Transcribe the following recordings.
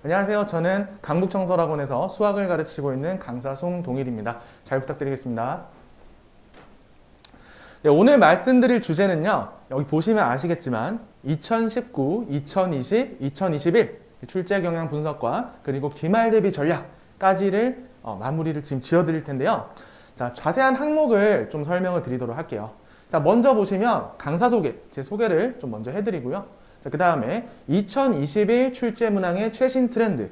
안녕하세요. 저는 강북청설학원에서 수학을 가르치고 있는 강사 송동일입니다. 잘 부탁드리겠습니다. 네, 오늘 말씀드릴 주제는요. 여기 보시면 아시겠지만 2019, 2020, 2021 출제 경향 분석과 그리고 기말 대비 전략까지를 마무리를 지금 지어드릴 텐데요. 자, 자세한 항목을 좀 설명을 드리도록 할게요. 자, 먼저 보시면 강사 소개, 제 소개를 좀 먼저 해드리고요. 자, 그 다음에 2021 출제 문항의 최신 트렌드.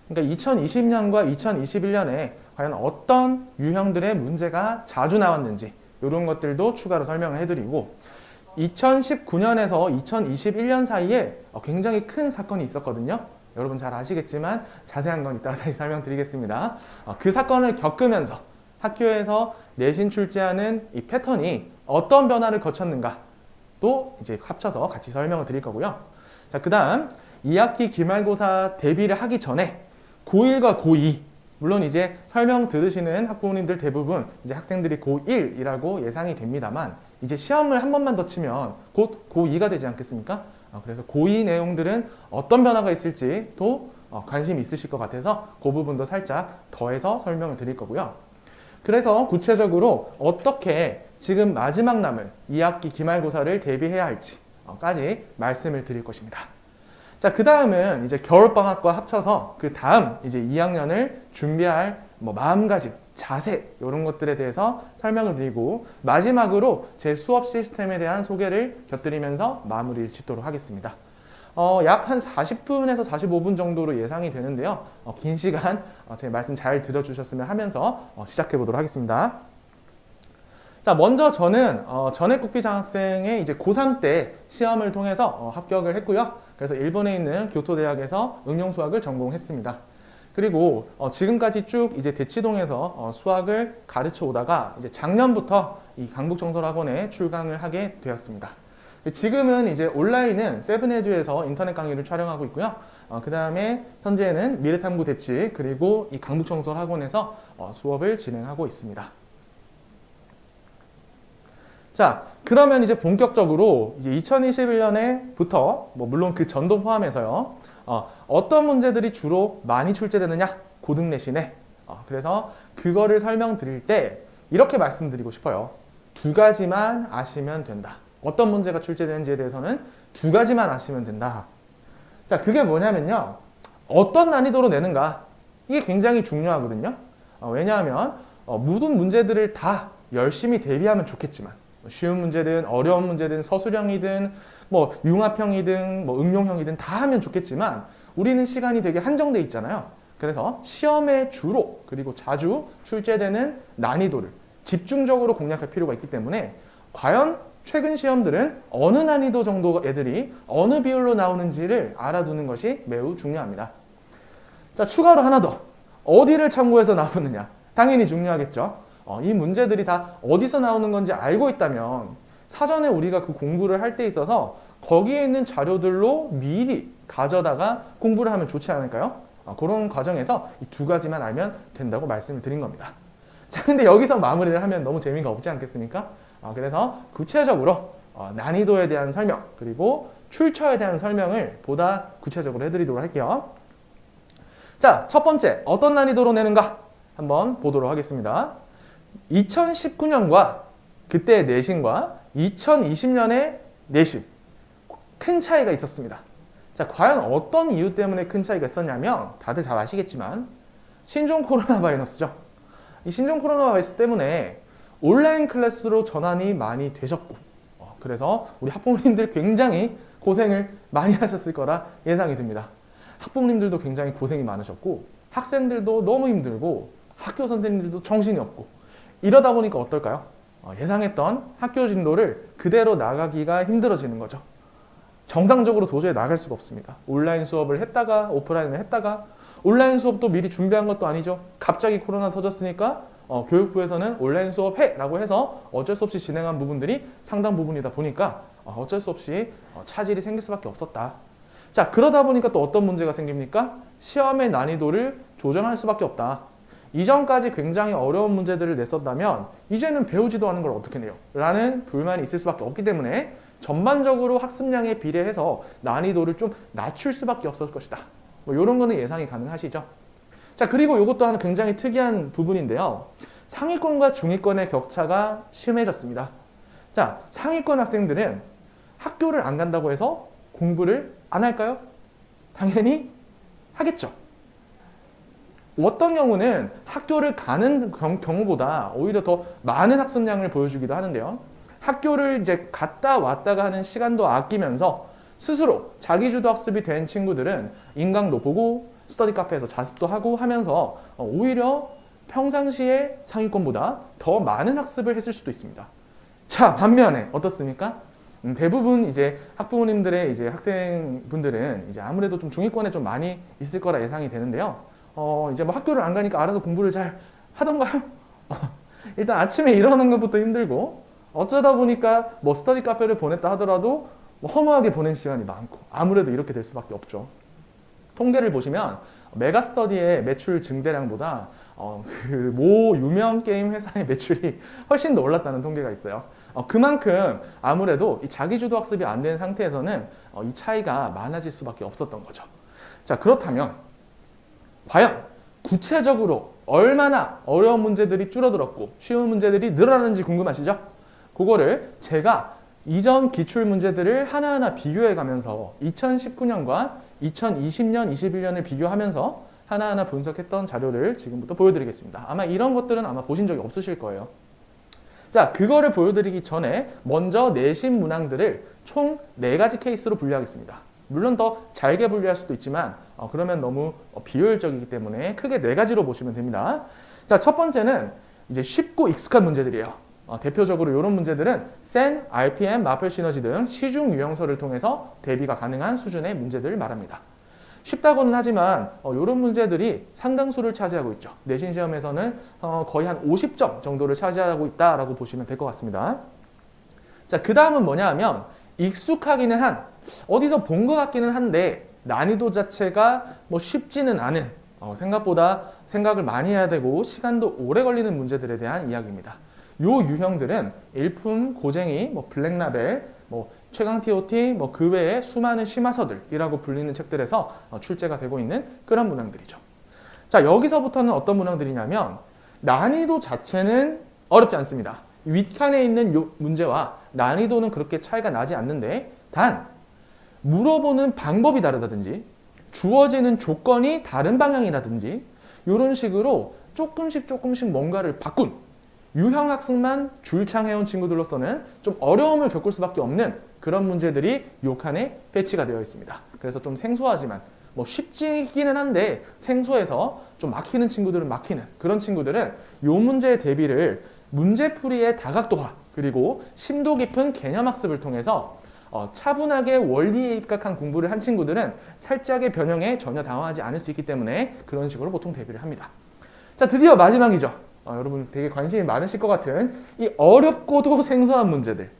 그러니까 2020년과 2021년에 과연 어떤 유형들의 문제가 자주 나왔는지 이런 것들도 추가로 설명을 해드리고 2019년에서 2021년 사이에 굉장히 큰 사건이 있었거든요. 여러분 잘 아시겠지만 자세한 건 이따가 다시 설명드리겠습니다. 그 사건을 겪으면서 학교에서 내신 출제하는 이 패턴이 어떤 변화를 거쳤는가 또 이제 합쳐서 같이 설명을 드릴 거고요. 자, 그 다음 2학기 기말고사 대비를 하기 전에 고1과 고2 물론 이제 설명 들으시는 학부모님들 대부분 이제 학생들이 고1이라고 예상이 됩니다만 이제 시험을 한 번만 더 치면 곧 고2가 되지 않겠습니까? 그래서 고2 내용들은 어떤 변화가 있을지 또 관심이 있으실 것 같아서 그 부분도 살짝 더해서 설명을 드릴 거고요. 그래서 구체적으로 어떻게 지금 마지막 남은 2학기 기말고사를 대비해야 할지까지 말씀을 드릴 것입니다. 자, 그 다음은 이제 겨울방학과 합쳐서 그 다음 이제 2학년을 준비할 마음가짐, 자세 이런 것들에 대해서 설명을 드리고 마지막으로 제 수업 시스템에 대한 소개를 곁들이면서 마무리를 짓도록 하겠습니다. 약 한 40분에서 45분 정도로 예상이 되는데요. 긴 시간 제 말씀 잘 들어주셨으면 하면서 시작해 보도록 하겠습니다. 자, 먼저 저는 전액국비 장학생의 이제 고3 때 시험을 통해서 합격을 했고요. 그래서 일본에 있는 교토대학에서 응용수학을 전공했습니다. 그리고 지금까지 쭉 이제 대치동에서 수학을 가르쳐 오다가 이제 작년부터 이 강북청설학원에 출강을 하게 되었습니다. 지금은 이제 온라인은 세븐에듀에서 인터넷 강의를 촬영하고 있고요. 그 다음에 현재는 미래탐구 대치 그리고 이 강북청설학원에서 수업을 진행하고 있습니다. 자, 그러면 이제 본격적으로 이제 2021년에부터 물론 그 전도 포함해서요. 어떤 문제들이 주로 많이 출제되느냐? 고등 내신에. 그래서 그거를 설명드릴 때 이렇게 말씀드리고 싶어요. 두 가지만 아시면 된다. 어떤 문제가 출제되는지에 대해서는 두 가지만 아시면 된다. 자, 그게 뭐냐면요. 어떤 난이도로 내는가? 이게 굉장히 중요하거든요. 왜냐하면 모든 문제들을 다 열심히 대비하면 좋겠지만 쉬운 문제든 어려운 문제든 서술형이든 융합형이든 응용형이든 다 하면 좋겠지만 우리는 시간이 되게 한정돼 있잖아요. 그래서 시험에 주로 그리고 자주 출제되는 난이도를 집중적으로 공략할 필요가 있기 때문에 과연 최근 시험들은 어느 난이도 정도 애들이 어느 비율로 나오는지를 알아두는 것이 매우 중요합니다. 자, 추가로 하나 더. 어디를 참고해서 나오느냐? 당연히 중요하겠죠. 이 문제들이 다 어디서 나오는 건지 알고 있다면 사전에 우리가 그 공부를 할 때 있어서 거기에 있는 자료들로 미리 가져다가 공부를 하면 좋지 않을까요? 그런 과정에서 이 두 가지만 알면 된다고 말씀을 드린 겁니다. 자, 근데 여기서 마무리를 하면 너무 재미가 없지 않겠습니까? 그래서 구체적으로 난이도에 대한 설명 그리고 출처에 대한 설명을 보다 구체적으로 해드리도록 할게요. 자, 첫 번째 어떤 난이도로 내는가 한번 보도록 하겠습니다. 2019년과 그때의 내신과 2020년의 내신 큰 차이가 있었습니다. 자, 과연 어떤 이유 때문에 큰 차이가 있었냐면 다들 잘 아시겠지만 신종 코로나 바이러스죠. 이 신종 코로나 바이러스 때문에 온라인 클래스로 전환이 많이 되셨고 그래서 우리 학부모님들 굉장히 고생을 많이 하셨을 거라 예상이 듭니다. 학부모님들도 굉장히 고생이 많으셨고 학생들도 너무 힘들고 학교 선생님들도 정신이 없고 이러다 보니까 어떨까요? 예상했던 학교 진도를 그대로 나가기가 힘들어지는 거죠. 정상적으로 도저히 나갈 수가 없습니다. 온라인 수업을 했다가 오프라인을 했다가 온라인 수업도 미리 준비한 것도 아니죠. 갑자기 코로나 터졌으니까 교육부에서는 온라인 수업해! 라고 해서 어쩔 수 없이 진행한 부분들이 상당 부분이다 보니까 어쩔 수 없이 차질이 생길 수밖에 없었다. 자, 그러다 보니까 또 어떤 문제가 생깁니까? 시험의 난이도를 조정할 수밖에 없다. 이전까지 굉장히 어려운 문제들을 냈었다면 이제는 배우지도 않은 걸 어떻게 내요? 라는 불만이 있을 수밖에 없기 때문에 전반적으로 학습량에 비례해서 난이도를 좀 낮출 수밖에 없을 것이다. 뭐 이런 거는 예상이 가능하시죠. 자, 그리고 이것도 하나 굉장히 특이한 부분인데요. 상위권과 중위권의 격차가 심해졌습니다. 자, 상위권 학생들은 학교를 안 간다고 해서 공부를 안 할까요? 당연히 하겠죠. 어떤 경우는 학교를 가는 경우보다 오히려 더 많은 학습량을 보여주기도 하는데요. 학교를 이제 갔다 왔다가 하는 시간도 아끼면서 스스로 자기주도 학습이 된 친구들은 인강도 보고 스터디 카페에서 자습도 하고 하면서 오히려 평상시에 상위권보다 더 많은 학습을 했을 수도 있습니다. 자, 반면에 어떻습니까? 대부분 이제 학부모님들의 이제 학생분들은 이제 아무래도 좀 중위권에 좀 많이 있을 거라 예상이 되는데요. 이제 뭐 학교를 안 가니까 알아서 공부를 잘 하던가요? 일단 아침에 일어나는 것부터 힘들고 어쩌다 보니까 뭐 스터디 카페를 보냈다 하더라도 뭐 허무하게 보낸 시간이 많고 아무래도 이렇게 될 수밖에 없죠. 통계를 보시면 메가스터디의 매출 증대량보다 그 모 유명 게임 회사의 매출이 훨씬 더 올랐다는 통계가 있어요. 그만큼 아무래도 이 자기주도 학습이 안 된 상태에서는 이 차이가 많아질 수밖에 없었던 거죠. 자, 그렇다면 과연 구체적으로 얼마나 어려운 문제들이 줄어들었고 쉬운 문제들이 늘어나는지 궁금하시죠? 그거를 제가 이전 기출 문제들을 하나하나 비교해 가면서 2019년과 2020년, 21년을 비교하면서 하나하나 분석했던 자료를 지금부터 보여드리겠습니다. 아마 이런 것들은 아마 보신 적이 없으실 거예요. 자, 그거를 보여드리기 전에 먼저 내신 문항들을 총 4가지 케이스로 분류하겠습니다. 물론 더 잘게 분류할 수도 있지만 그러면 너무 비효율적이기 때문에 크게 4가지로 보시면 됩니다. 자, 첫 번째는 이제 쉽고 익숙한 문제들이에요. 대표적으로 이런 문제들은 센, RPM, 마플 시너지 등 시중 유형서를 통해서 대비가 가능한 수준의 문제들을 말합니다. 쉽다고는 하지만 이런 문제들이 상당수를 차지하고 있죠. 내신 시험에서는 거의 한 50점 정도를 차지하고 있다라고 보시면 될 것 같습니다. 자, 그 다음은 뭐냐 하면 익숙하기는 한, 어디서 본 것 같기는 한데 난이도 자체가 뭐 쉽지는 않은, 생각보다 생각을 많이 해야 되고 시간도 오래 걸리는 문제들에 대한 이야기입니다. 요 유형들은 일품, 고쟁이, 뭐 블랙라벨, 뭐 최강 TOT, 뭐 그 외에 수많은 심화서들이라고 불리는 책들에서 출제가 되고 있는 그런 문항들이죠. 자, 여기서부터는 어떤 문항들이냐면 난이도 자체는 어렵지 않습니다. 윗칸에 있는 요 문제와 난이도는 그렇게 차이가 나지 않는데 단 물어보는 방법이 다르다든지 주어지는 조건이 다른 방향이라든지 이런 식으로 조금씩 뭔가를 바꾼 유형 학습만 줄창해온 친구들로서는 좀 어려움을 겪을 수밖에 없는 그런 문제들이 요 칸에 배치가 되어 있습니다. 그래서 좀 생소하지만 뭐 쉽지기는 한데 생소해서 좀 막히는 친구들은 막히는 그런 친구들은 요 문제의 대비를 문제풀이의 다각도화 그리고 심도 깊은 개념학습을 통해서 차분하게 원리에 입각한 공부를 한 친구들은 살짝의 변형에 전혀 당황하지 않을 수 있기 때문에 그런 식으로 보통 대비를 합니다. 자, 드디어 마지막이죠. 여러분 되게 관심이 많으실 것 같은 이 어렵고도 생소한 문제들,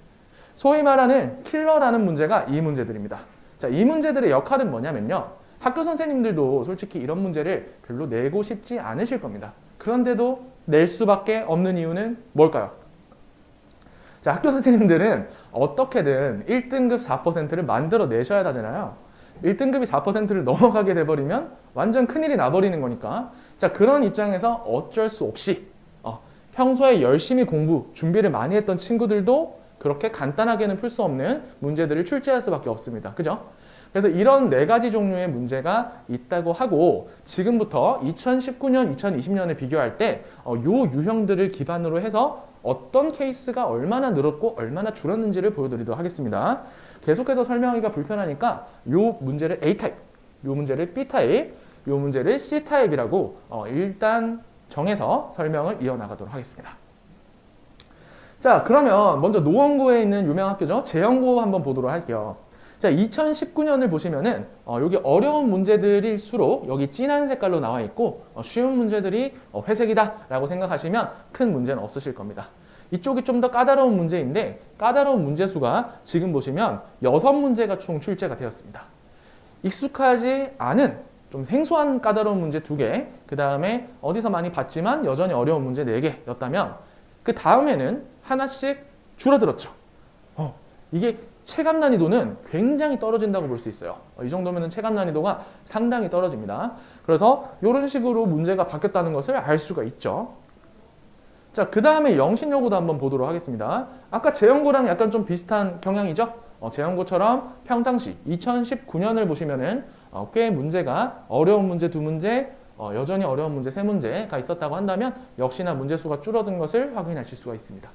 소위 말하는 킬러라는 문제가 이 문제들입니다. 자, 이 문제들의 역할은 뭐냐면요, 학교 선생님들도 솔직히 이런 문제를 별로 내고 싶지 않으실 겁니다. 그런데도 낼 수밖에 없는 이유는 뭘까요? 자, 학교 선생님들은 어떻게든 1등급 4%를 만들어 내셔야 하잖아요. 1등급이 4%를 넘어가게 돼버리면 완전 큰일이 나버리는 거니까. 자, 그런 입장에서 어쩔 수 없이 평소에 열심히 공부, 준비를 많이 했던 친구들도 그렇게 간단하게는 풀 수 없는 문제들을 출제할 수밖에 없습니다. 그죠? 그래서 이런 4가지 종류의 문제가 있다고 하고 지금부터 2019년, 2020년을 비교할 때 요 유형들을 기반으로 해서 어떤 케이스가 얼마나 늘었고 얼마나 줄었는지를 보여드리도록 하겠습니다. 계속해서 설명하기가 불편하니까 요 문제를 A타입, 요 문제를 B타입, 요 문제를 C타입이라고 일단 정해서 설명을 이어나가도록 하겠습니다. 자, 그러면 먼저 노원구에 있는 유명 학교죠. 재영고 한번 보도록 할게요. 자, 2019년을 보시면은 여기 어려운 문제들일수록 여기 진한 색깔로 나와 있고 쉬운 문제들이 회색이다 라고 생각하시면 큰 문제는 없으실 겁니다. 이쪽이 좀 더 까다로운 문제인데 까다로운 문제 수가 지금 보시면 6문제가 총 출제가 되었습니다. 익숙하지 않은 좀 생소한 까다로운 문제 2개, 그 다음에 어디서 많이 봤지만 여전히 어려운 문제 4개였다면 그 다음에는 하나씩 줄어들었죠. 이게 체감 난이도는 굉장히 떨어진다고 볼 수 있어요. 이 정도면 체감 난이도가 상당히 떨어집니다. 그래서 이런 식으로 문제가 바뀌었다는 것을 알 수가 있죠. 자, 그 다음에 영신여고도 한번 보도록 하겠습니다. 아까 재연고랑 약간 좀 비슷한 경향이죠. 재연고처럼 평상시 2019년을 보시면은 꽤 문제가 어려운 문제 2문제, 여전히 어려운 문제 3문제가 있었다고 한다면 역시나 문제 수가 줄어든 것을 확인하실 수가 있습니다.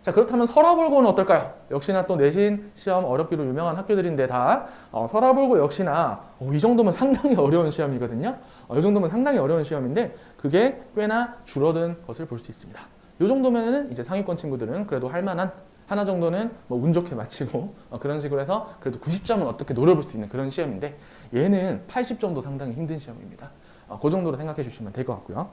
자, 그렇다면 설화볼고는 어떨까요? 역시나 또 내신 시험 어렵기로 유명한 학교들인데 다 설화볼고 역시나 이 정도면 상당히 어려운 시험이거든요. 이 정도면 상당히 어려운 시험인데 그게 꽤나 줄어든 것을 볼 수 있습니다. 이 정도면은 이제 상위권 친구들은 그래도 할 만한 하나 정도는 뭐 운 좋게 마치고 그런 식으로 해서 그래도 90점은 어떻게 노려볼 수 있는 그런 시험인데 얘는 80점도 상당히 힘든 시험입니다. 그 정도로 생각해 주시면 될 것 같고요.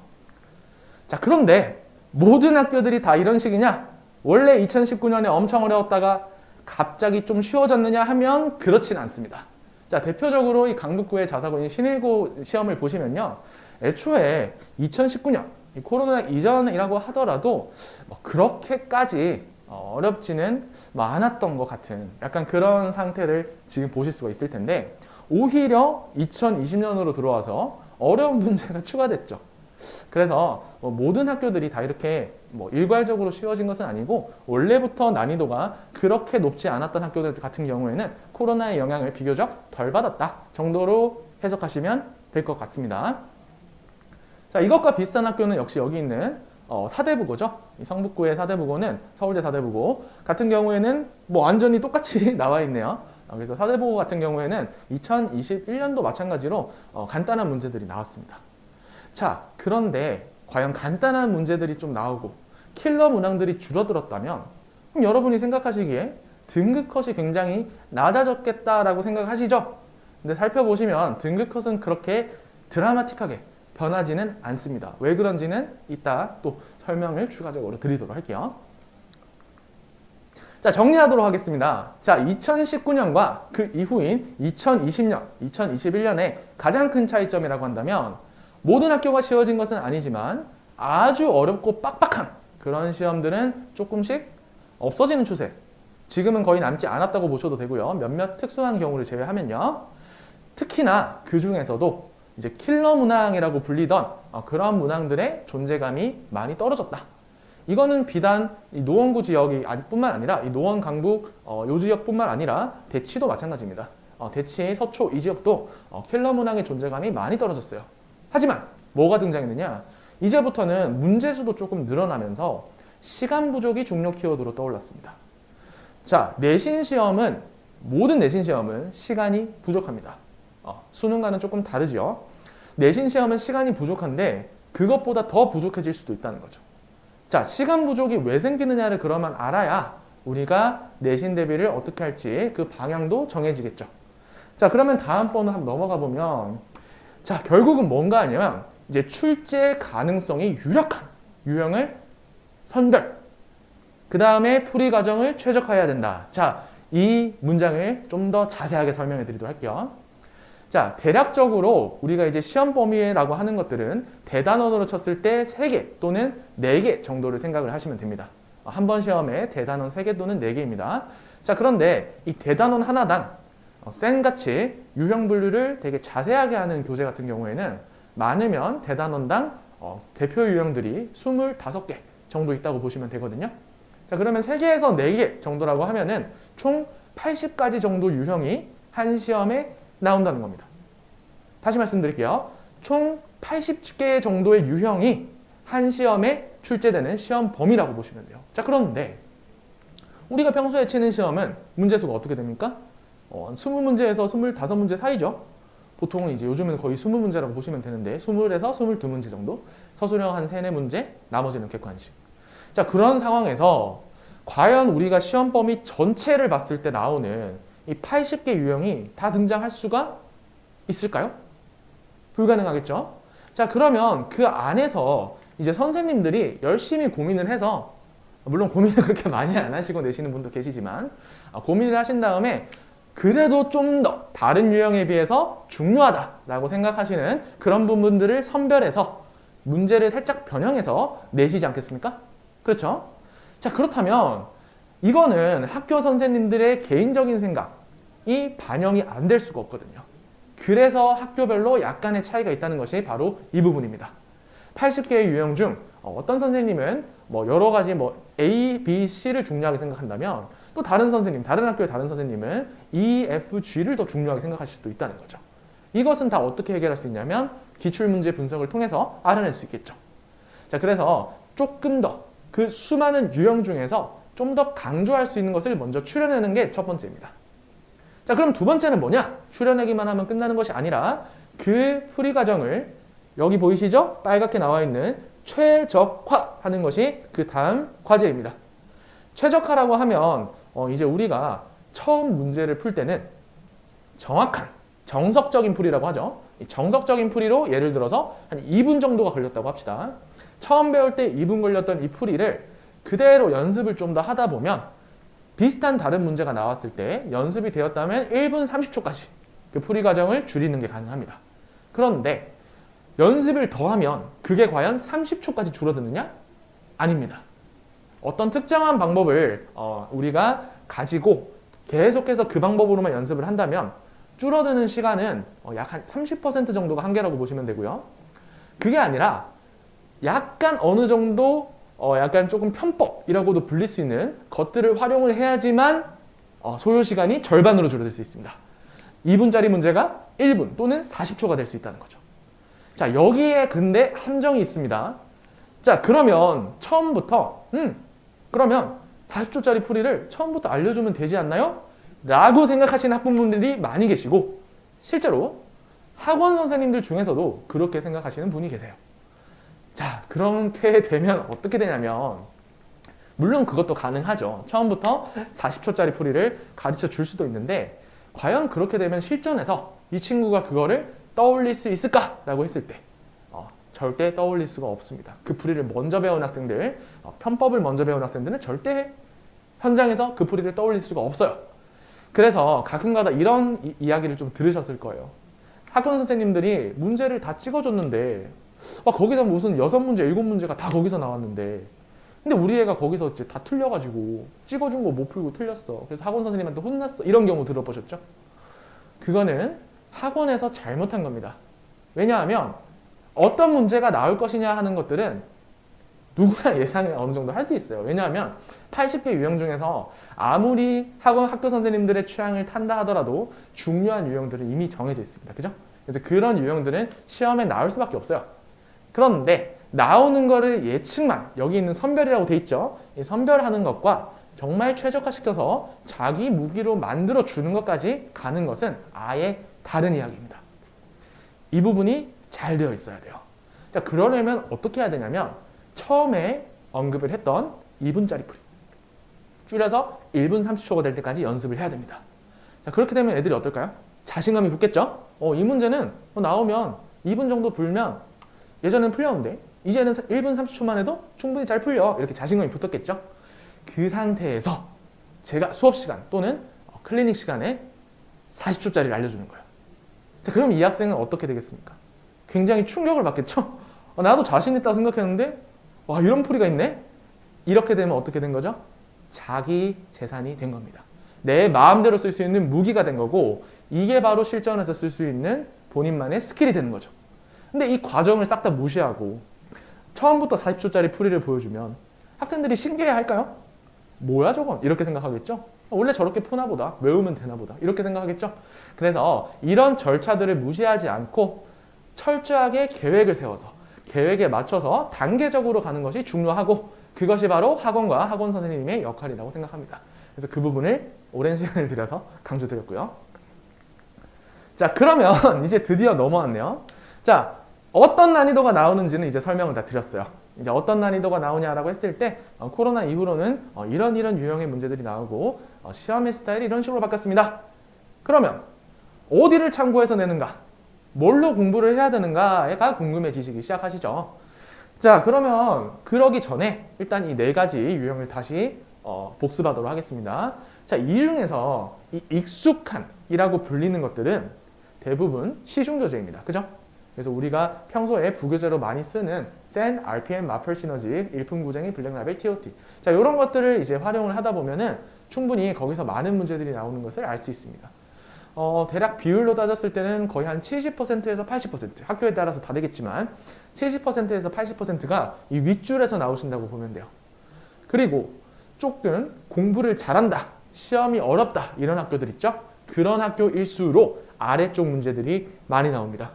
자, 그런데 모든 학교들이 다 이런 식이냐? 원래 2019년에 엄청 어려웠다가 갑자기 좀 쉬워졌느냐 하면 그렇진 않습니다. 자, 대표적으로 이 강북구의 자사고인 신일고 시험을 보시면요. 애초에 2019년 이 코로나 이전이라고 하더라도 그렇게까지 어렵지는 않았던 것 같은 약간 그런 상태를 지금 보실 수가 있을 텐데 오히려 2020년으로 들어와서 어려운 문제가 추가됐죠. 그래서 모든 학교들이 다 이렇게 일괄적으로 쉬워진 것은 아니고 원래부터 난이도가 그렇게 높지 않았던 학교들 같은 경우에는 코로나의 영향을 비교적 덜 받았다 정도로 해석하시면 될 것 같습니다. 자, 이것과 비슷한 학교는 역시 여기 있는 사대부고죠. 이 성북구의 사대부고는 서울대 사대부고 같은 경우에는 완전히 똑같이 나와 있네요. 그래서 사대부고 같은 경우에는 2021년도 마찬가지로 간단한 문제들이 나왔습니다. 자, 그런데 과연 간단한 문제들이 좀 나오고 킬러 문항들이 줄어들었다면 그럼 여러분이 생각하시기에 등급 컷이 굉장히 낮아졌겠다라고 생각하시죠? 근데 살펴보시면 등급 컷은 그렇게 드라마틱하게 변하지는 않습니다. 왜 그런지는 이따 또 설명을 추가적으로 드리도록 할게요. 자, 정리하도록 하겠습니다. 자, 2019년과 그 이후인 2020년, 2021년의 가장 큰 차이점이라고 한다면 모든 학교가 쉬워진 것은 아니지만 아주 어렵고 빡빡한 그런 시험들은 조금씩 없어지는 추세. 지금은 거의 남지 않았다고 보셔도 되고요. 몇몇 특수한 경우를 제외하면요. 특히나 그 중에서도 이제 킬러 문항이라고 불리던 그런 문항들의 존재감이 많이 떨어졌다. 이거는 비단 이 노원구 지역이 뿐만 아니라 이 노원, 강북 요 지역뿐만 아니라 대치도 마찬가지입니다. 대치, 서초 이 지역도 킬러 문항의 존재감이 많이 떨어졌어요. 하지만 뭐가 등장했느냐? 이제부터는 문제수도 조금 늘어나면서 시간 부족이 중요 키워드로 떠올랐습니다. 자, 내신 시험은 모든 내신 시험은 시간이 부족합니다. 수능과는 조금 다르죠. 내신 시험은 시간이 부족한데 그것보다 더 부족해질 수도 있다는 거죠. 자, 시간 부족이 왜 생기느냐를 그러면 알아야 우리가 내신 대비를 어떻게 할지 그 방향도 정해지겠죠. 자, 그러면 다음번으로 한번 넘어가 보면 자, 결국은 뭔가 하냐면 이제 출제 가능성이 유력한 유형을 선별, 그 다음에 풀이 과정을 최적화해야 된다. 자, 이 문장을 좀 더 자세하게 설명해 드리도록 할게요. 자, 대략적으로 우리가 이제 시험 범위라고 하는 것들은 대단원으로 쳤을 때 3개 또는 4개 정도를 생각을 하시면 됩니다. 한 번 시험에 대단원 3개 또는 4개입니다. 자, 그런데 이 대단원 하나당 쌤같이 유형 분류를 되게 자세하게 하는 교재 같은 경우에는 많으면 대단원당 대표 유형들이 25개 정도 있다고 보시면 되거든요. 자, 그러면 3개에서 4개 정도라고 하면은 총 80가지 정도 유형이 한 시험에 나온다는 겁니다. 다시 말씀드릴게요. 총 80개 정도의 유형이 한 시험에 출제되는 시험 범위라고 보시면 돼요. 자, 그런데 우리가 평소에 치는 시험은 문제수가 어떻게 됩니까? 20문제에서 25문제 사이죠. 보통은 이제 요즘은 거의 20문제라고 보시면 되는데 20에서 22문제 정도, 서술형 한 3, 4문제, 나머지는 객관식. 자, 그런 상황에서 과연 우리가 시험 범위 전체를 봤을 때 나오는 이 80개 유형이 다 등장할 수가 있을까요? 불가능하겠죠? 자, 그러면 그 안에서 이제 선생님들이 열심히 고민을 해서, 물론 고민을 그렇게 많이 안 하시고 내시는 분도 계시지만 고민을 하신 다음에 그래도 좀 더 다른 유형에 비해서 중요하다라고 생각하시는 그런 부분들을 선별해서 문제를 살짝 변형해서 내시지 않겠습니까? 그렇죠? 자, 그렇다면 이거는 학교 선생님들의 개인적인 생각이 반영이 안 될 수가 없거든요. 그래서 학교별로 약간의 차이가 있다는 것이 바로 이 부분입니다. 80개의 유형 중 어떤 선생님은 뭐 여러 가지 뭐 A, B, C를 중요하게 생각한다면 또 다른 선생님, 다른 학교의 다른 선생님은 E, F, G를 더 중요하게 생각하실 수도 있다는 거죠. 이것은 다 어떻게 해결할 수 있냐면 기출문제 분석을 통해서 알아낼 수 있겠죠. 자, 그래서 조금 더 그 수많은 유형 중에서 좀 더 강조할 수 있는 것을 먼저 추려내는 게 첫 번째입니다. 자, 그럼 두 번째는 뭐냐? 추려내기만 하면 끝나는 것이 아니라 그 풀이 과정을 여기 보이시죠? 빨갛게 나와 있는 최적화하는 것이 그 다음 과제입니다. 최적화라고 하면 이제 우리가 처음 문제를 풀 때는 정확한 정석적인 풀이라고 하죠. 이 정석적인 풀이로 예를 들어서 한 2분 정도가 걸렸다고 합시다. 처음 배울 때 2분 걸렸던 이 풀이를 그대로 연습을 좀 더 하다 보면 비슷한 다른 문제가 나왔을 때 연습이 되었다면 1분 30초까지 그 풀이 과정을 줄이는 게 가능합니다. 그런데 연습을 더하면 그게 과연 30초까지 줄어드느냐? 아닙니다. 어떤 특정한 방법을 우리가 가지고 계속해서 그 방법으로만 연습을 한다면 줄어드는 시간은 약 한 30% 정도가 한계라고 보시면 되고요. 그게 아니라 약간 어느 정도 약간 조금 편법이라고도 불릴 수 있는 것들을 활용을 해야지만 소요 시간이 절반으로 줄어들 수 있습니다. 2분짜리 문제가 1분 또는 40초가 될 수 있다는 거죠. 자, 여기에 근데 함정이 있습니다. 자, 그러면 처음부터 그러면 40초짜리 풀이를 처음부터 알려주면 되지 않나요? 라고 생각하시는 학부모님들이 많이 계시고 실제로 학원 선생님들 중에서도 그렇게 생각하시는 분이 계세요. 자, 그렇게 되면 어떻게 되냐면 물론 그것도 가능하죠. 처음부터 40초짜리 풀이를 가르쳐 줄 수도 있는데 과연 그렇게 되면 실전에서 이 친구가 그거를 떠올릴 수 있을까라고 했을 때 절대 떠올릴 수가 없습니다. 그 풀이를 먼저 배운 학생들, 편법을 먼저 배운 학생들은 절대 현장에서 그 풀이를 떠올릴 수가 없어요. 그래서 가끔가다 이런 이야기를 좀 들으셨을 거예요. 학원 선생님들이 문제를 다 찍어줬는데 거기서 무슨 6문제, 7문제가 다 거기서 나왔는데 근데 우리 애가 거기서 이제 다 틀려가지고 찍어준 거 못 풀고 틀렸어. 그래서 학원 선생님한테 혼났어. 이런 경우 들어보셨죠? 그거는 학원에서 잘못한 겁니다. 왜냐하면 어떤 문제가 나올 것이냐 하는 것들은 누구나 예상을 어느 정도 할 수 있어요. 왜냐하면 80개 유형 중에서 아무리 학교 선생님들의 취향을 탄다 하더라도 중요한 유형들은 이미 정해져 있습니다. 그죠? 그래서 그런 유형들은 시험에 나올 수밖에 없어요. 그런데 나오는 거를 예측만, 여기 있는 선별이라고 돼 있죠. 이 선별하는 것과 정말 최적화시켜서 자기 무기로 만들어 주는 것까지 가는 것은 아예 다른 이야기입니다. 이 부분이 잘 되어 있어야 돼요. 자, 그러려면 어떻게 해야 되냐면 처음에 언급을 했던 2분짜리 풀이 줄여서 1분 30초가 될 때까지 연습을 해야 됩니다. 자, 그렇게 되면 애들이 어떨까요? 자신감이 붙겠죠? 이 문제는 나오면 2분 정도 풀면 예전에는 풀렸는데 이제는 1분 30초만 해도 충분히 잘 풀려. 이렇게 자신감이 붙었겠죠? 그 상태에서 제가 수업 시간 또는 클리닉 시간에 40초짜리를 알려주는 거예요. 자, 그럼 이 학생은 어떻게 되겠습니까? 굉장히 충격을 받겠죠? 나도 자신 있다고 생각했는데 와, 이런 풀이가 있네? 이렇게 되면 어떻게 된 거죠? 자기 재산이 된 겁니다. 내 마음대로 쓸 수 있는 무기가 된 거고 이게 바로 실전에서 쓸 수 있는 본인만의 스킬이 되는 거죠. 근데 이 과정을 싹 다 무시하고 처음부터 40초짜리 풀이를 보여주면 학생들이 신기해 할까요? 뭐야 저건? 이렇게 생각하겠죠? 원래 저렇게 푸나 보다. 외우면 되나 보다. 이렇게 생각하겠죠? 그래서 이런 절차들을 무시하지 않고 철저하게 계획을 세워서 계획에 맞춰서 단계적으로 가는 것이 중요하고 그것이 바로 학원과 학원 선생님의 역할이라고 생각합니다. 그래서 그 부분을 오랜 시간을 들여서 강조드렸고요. 자, 그러면 이제 드디어 넘어왔네요. 자, 어떤 난이도가 나오는지는 이제 설명을 다 드렸어요. 이제 어떤 난이도가 나오냐라고 했을 때 코로나 이후로는 이런 유형의 문제들이 나오고 시험의 스타일이 이런 식으로 바뀌었습니다. 그러면 어디를 참고해서 내는가? 뭘로 공부를 해야 되는가가 궁금해지시기 시작하시죠. 자, 그러면 그러기 전에 일단 이 4가지 유형을 다시 복습하도록 하겠습니다. 자, 이 중에서 이 익숙한이라고 불리는 것들은 대부분 시중교재입니다. 그죠? 그래서 우리가 평소에 부교재로 많이 쓰는 센, RPM, 마플 시너지, 일품구쟁이, 블랙라벨, TOT. 자, 이런 것들을 이제 활용을 하다 보면은 충분히 거기서 많은 문제들이 나오는 것을 알 수 있습니다. 대략 비율로 따졌을 때는 거의 한 70%에서 80%, 학교에 따라서 다르겠지만 70%에서 80%가 이 윗줄에서 나오신다고 보면 돼요. 그리고 조금 공부를 잘한다, 시험이 어렵다 이런 학교들 있죠? 그런 학교일수록 아래쪽 문제들이 많이 나옵니다.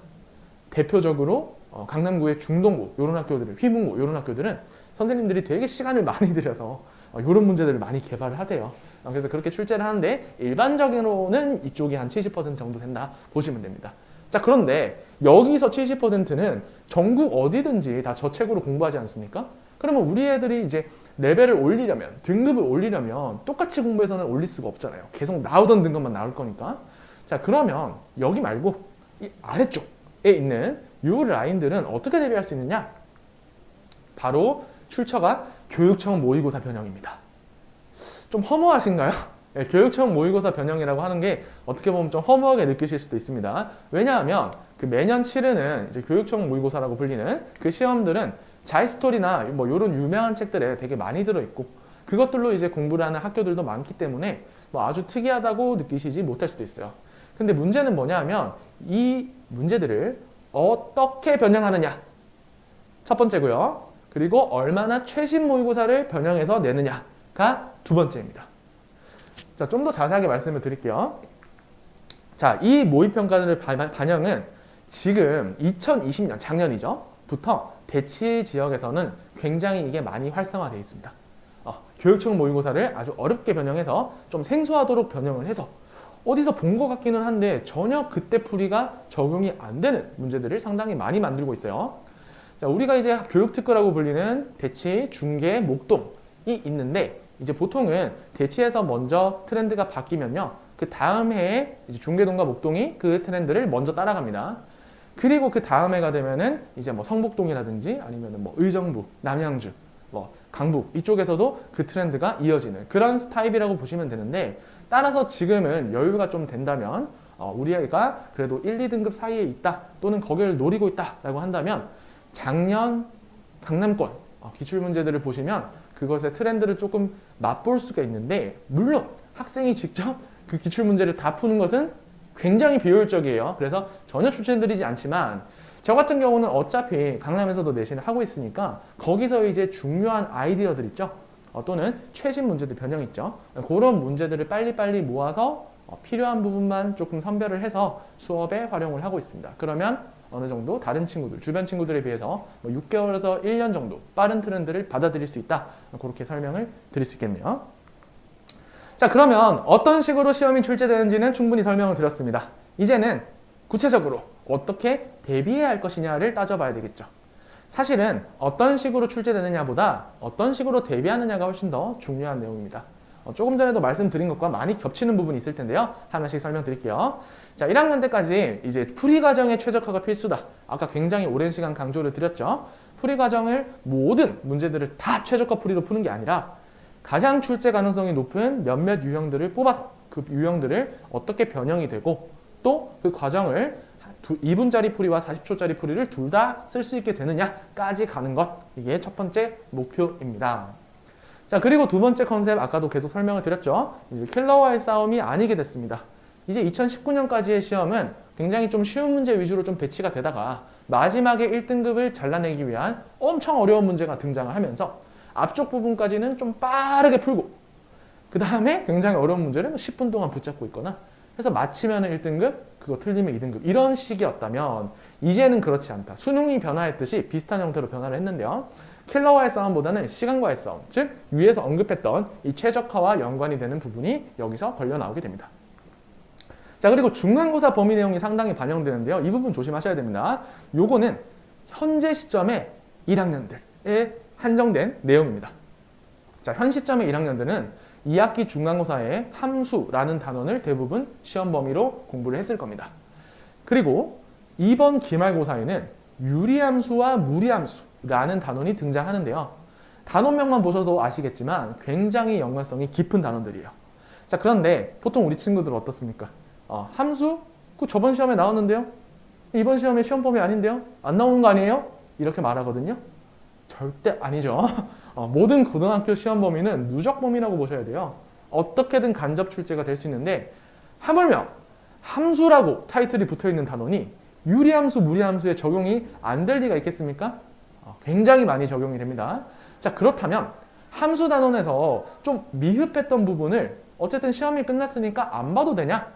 대표적으로 강남구의 중동고 이런 학교들은, 휘문고 이런 학교들은 선생님들이 되게 시간을 많이 들여서 이런 문제들을 많이 개발을 하세요. 그래서 그렇게 출제를 하는데 일반적으로는 이쪽이 한 70% 정도 된다 보시면 됩니다. 자, 그런데 여기서 70%는 전국 어디든지 다 저 책으로 공부하지 않습니까? 그러면 우리 애들이 이제 레벨을 올리려면, 등급을 올리려면 똑같이 공부해서는 올릴 수가 없잖아요. 계속 나오던 등급만 나올 거니까. 자, 그러면 여기 말고 이 아래쪽에 있는 이 라인들은 어떻게 대비할 수 있느냐? 바로 출처가 교육청 모의고사 변형입니다. 좀 허무하신가요? 네, 교육청 모의고사 변형이라고 하는 게 어떻게 보면 좀 허무하게 느끼실 수도 있습니다. 왜냐하면 그 매년 치르는 이제 교육청 모의고사라고 불리는 그 시험들은 자이스토리나 뭐 이런 유명한 책들에 되게 많이 들어있고 그것들로 이제 공부를 하는 학교들도 많기 때문에 뭐 아주 특이하다고 느끼시지 못할 수도 있어요. 근데 문제는 뭐냐면 이 문제들을 어떻게 변형하느냐 첫 번째고요. 그리고 얼마나 최신 모의고사를 변형해서 내느냐가 두 번째입니다. 자, 좀 더 자세하게 말씀을 드릴게요. 자, 이 모의평가를 반영은 지금 2020년, 작년이죠. 부터 대치 지역에서는 굉장히 이게 많이 활성화되어 있습니다. 교육청 모의고사를 아주 어렵게 변형해서 좀 생소하도록 변형을 해서 어디서 본 것 같기는 한데 전혀 그때 풀이가 적용이 안 되는 문제들을 상당히 많이 만들고 있어요. 자, 우리가 이제 교육특허라고 불리는 대치, 중계, 목동이 있는데 이제 보통은 대치에서 먼저 트렌드가 바뀌면요. 그 다음 해에 이제 중계동과 목동이 그 트렌드를 먼저 따라갑니다. 그리고 그 다음 해가 되면은 이제 뭐 성북동이라든지 아니면은 뭐 의정부, 남양주, 뭐 강북 이쪽에서도 그 트렌드가 이어지는 그런 타입이라고 보시면 되는데 따라서 지금은 여유가 좀 된다면 우리 아이가 그래도 1, 2등급 사이에 있다 또는 거기를 노리고 있다라고 한다면 작년 강남권 기출문제들을 보시면 그것의 트렌드를 조금 맛볼 수가 있는데 물론 학생이 직접 그 기출문제를 다 푸는 것은 굉장히 비효율적이에요. 그래서 전혀 추천드리지 않지만 저 같은 경우는 어차피 강남에서도 내신을 하고 있으니까 거기서 이제 중요한 아이디어들 있죠. 또는 최신 문제들 변형 있죠. 그런 문제들을 빨리빨리 모아서 필요한 부분만 조금 선별을 해서 수업에 활용을 하고 있습니다. 그러면 어느 정도 다른 친구들, 주변 친구들에 비해서 6개월에서 1년 정도 빠른 트렌드를 받아들일 수 있다. 그렇게 설명을 드릴 수 있겠네요. 자, 그러면 어떤 식으로 시험이 출제되는지는 충분히 설명을 드렸습니다. 이제는 구체적으로 어떻게 대비해야 할 것이냐를 따져봐야 되겠죠. 사실은 어떤 식으로 출제되느냐보다 어떤 식으로 대비하느냐가 훨씬 더 중요한 내용입니다. 조금 전에도 말씀드린 것과 많이 겹치는 부분이 있을 텐데요. 하나씩 설명드릴게요. 자, 1학년 때까지 이제 풀이 과정의 최적화가 필수다. 아까 굉장히 오랜 시간 강조를 드렸죠. 풀이 과정을 모든 문제들을 다 최적화 풀이로 푸는 게 아니라 가장 출제 가능성이 높은 몇몇 유형들을 뽑아서 그 유형들을 어떻게 변형이 되고 또 그 과정을 2분짜리 풀이와 40초짜리 풀이를 둘 다 쓸 수 있게 되느냐까지 가는 것. 이게 첫 번째 목표입니다. 자, 그리고 두 번째 컨셉 아까도 계속 설명을 드렸죠. 이제 킬러와의 싸움이 아니게 됐습니다. 이제 2019년까지의 시험은 굉장히 좀 쉬운 문제 위주로 좀 배치가 되다가 마지막에 1등급을 잘라내기 위한 엄청 어려운 문제가 등장을 하면서 앞쪽 부분까지는 좀 빠르게 풀고 그 다음에 굉장히 어려운 문제를 10분 동안 붙잡고 있거나 해서 마치면 1등급, 그거 틀리면 2등급 이런 식이었다면 이제는 그렇지 않다. 수능이 변화했듯이 비슷한 형태로 변화를 했는데요. 킬러와의 싸움보다는 시간과의 싸움, 즉 위에서 언급했던 이 최적화와 연관이 되는 부분이 여기서 걸려 나오게 됩니다. 자, 그리고 중간고사 범위 내용이 상당히 반영되는데요. 이 부분 조심하셔야 됩니다. 요거는 현재 시점의 1학년들에 한정된 내용입니다. 자, 현 시점의 1학년들은 2학기 중간고사에 함수라는 단원을 대부분 시험 범위로 공부를 했을 겁니다. 그리고 이번 기말고사에는 유리함수와 무리함수라는 단원이 등장하는데요. 단원명만 보셔도 아시겠지만 굉장히 연관성이 깊은 단원들이에요. 자, 그런데 보통 우리 친구들 어떻습니까? 함수? 그 저번 시험에 나왔는데요? 이번 시험에 시험 범위 아닌데요? 안 나오는 거 아니에요? 이렇게 말하거든요. 절대 아니죠. 모든 고등학교 시험 범위는 누적 범위라고 보셔야 돼요. 어떻게든 간접 출제가 될 수 있는데 하물며 함수라고 타이틀이 붙어있는 단원이 유리함수, 무리함수에 적용이 안 될 리가 있겠습니까? 굉장히 많이 적용이 됩니다. 자, 그렇다면 함수 단원에서 좀 미흡했던 부분을 어쨌든 시험이 끝났으니까 안 봐도 되냐?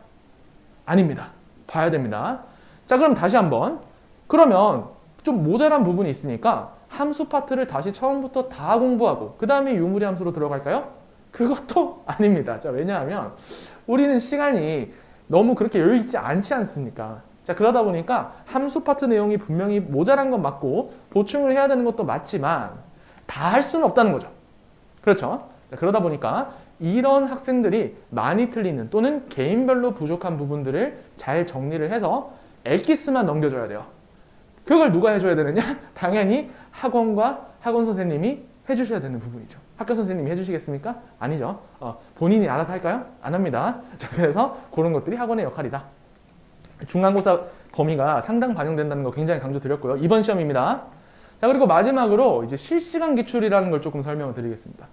아닙니다. 봐야 됩니다. 자, 그럼 다시 한번. 그러면 좀 모자란 부분이 있으니까 함수 파트를 다시 처음부터 다 공부하고 그 다음에 유무리 함수로 들어갈까요? 그것도 아닙니다. 자, 왜냐하면 우리는 시간이 너무 그렇게 여유 있지 않지 않습니까? 자, 그러다 보니까 함수 파트 내용이 분명히 모자란 건 맞고 보충을 해야 되는 것도 맞지만 다 할 수는 없다는 거죠. 그렇죠? 자, 그러다 보니까 이런 학생들이 많이 틀리는 또는 개인별로 부족한 부분들을 잘 정리를 해서 엑기스만 넘겨줘야 돼요. 그걸 누가 해줘야 되느냐? 당연히 학원과 학원 선생님이 해주셔야 되는 부분이죠. 학교 선생님이 해주시겠습니까? 아니죠. 본인이 알아서 할까요? 안 합니다. 자, 그래서 그런 것들이 학원의 역할이다. 중간고사 범위가 상당 반영된다는 거 굉장히 강조드렸고요. 이번 시험입니다. 자, 그리고 마지막으로 이제 실시간 기출이라는 걸 조금 설명을 드리겠습니다.